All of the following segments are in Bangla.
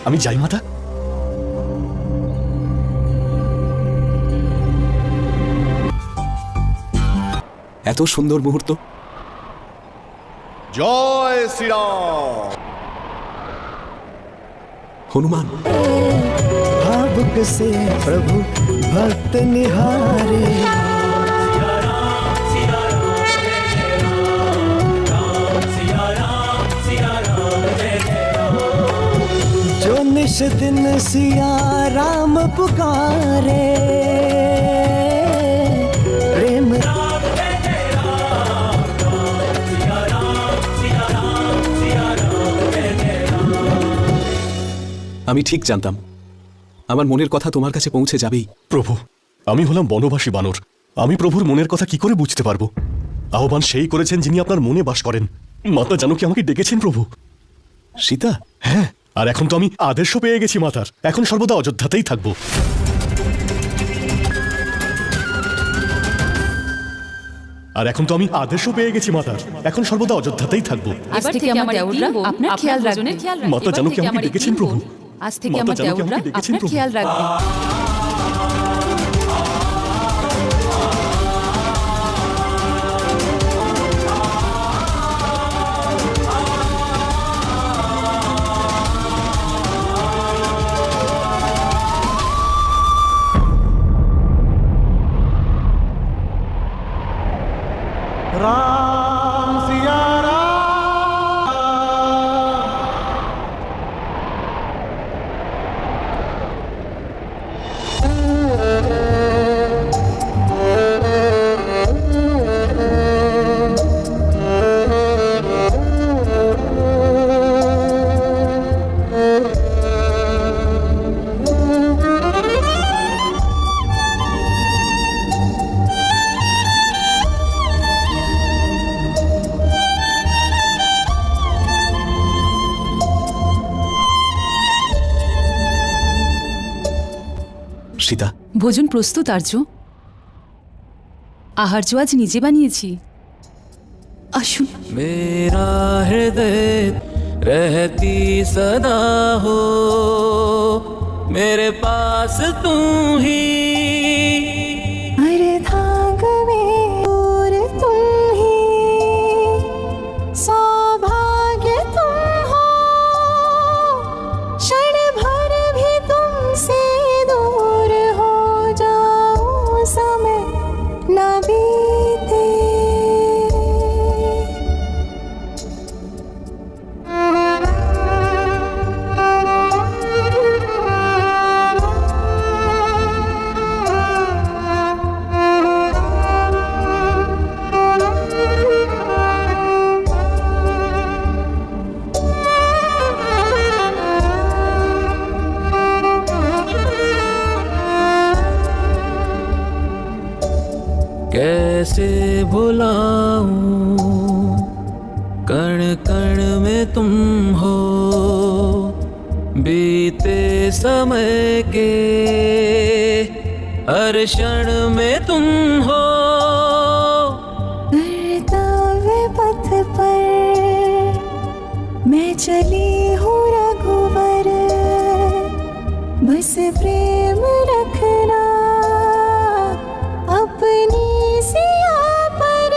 আমি যাই মাতা। এত সুন্দর মুহূর্ত। জয় শ্রীরাম। হনুমান, भावुक से प्रभु भक्त निहारे, जो निश दिन सिया राम पुकारे, प्रेम আমি ঠিক জানতাম আমার মনের কথা তোমার কাছে পৌঁছে যাবেই। প্রভু, আমি হলাম বনবাসী বানর। আমি প্রভুর মনের কথা কি করে বুঝতে পারবো? আহ্বান সেই করেছেন যিনি আপনার মনে বাস করেন। মাতা জানকী আমাকে ডেকেছেন প্রভু। সীতা, হ্যাঁ, আর এখন তো আমি আদেশও পেয়ে গেছি মাতার। এখন সর্বদা অযোধ্যাতেই থাকবো। আর এখন তো আমি আদেশও পেয়ে গেছি মাতার। এখন সর্বদা অযোধ্যাতেই থাকবো। আজ থেকে আমার দেওররা আপনার খেয়াল রাখবে। মাতা জানকী আমাকে ডেকেছেন প্রভু। আজ থেকে মাতা আমার জানকী দেওররা আমাকে ডেকেছেন আপনার প্রভু। খেয়াল রাখবে। राम सिया राम। সীতা, ভোজন প্রস্তুত আর্য। আহার্য আজ নিজে বানিয়েছি। আসুন। मेरा हृदय रहती सदा हो, मेरे पास तू ही। अरे धाग में और तुम ही, सौभाग्य तुम हो, क्षण भर भी तुमसे दूर हो जाओ, समय न बीते। कैसे भुलाऊं, कण कण में तुम हो, बीते समय के हर क्षण में तुम हो। कर्तव्य पथ पर मैं चली हूँ रघुवर, बस प्रेम रखना अपनी सिया पर।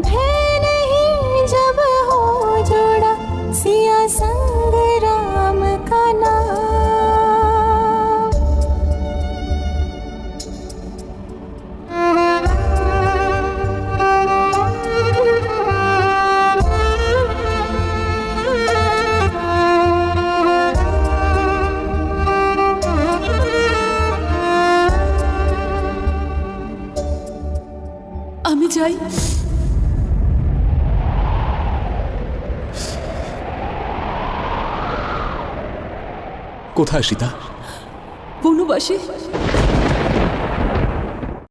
भय नहीं जब हो जोड़ा सिया संग राम का नाम। আমি যাই। কোথায় সীতা? বনবাসে।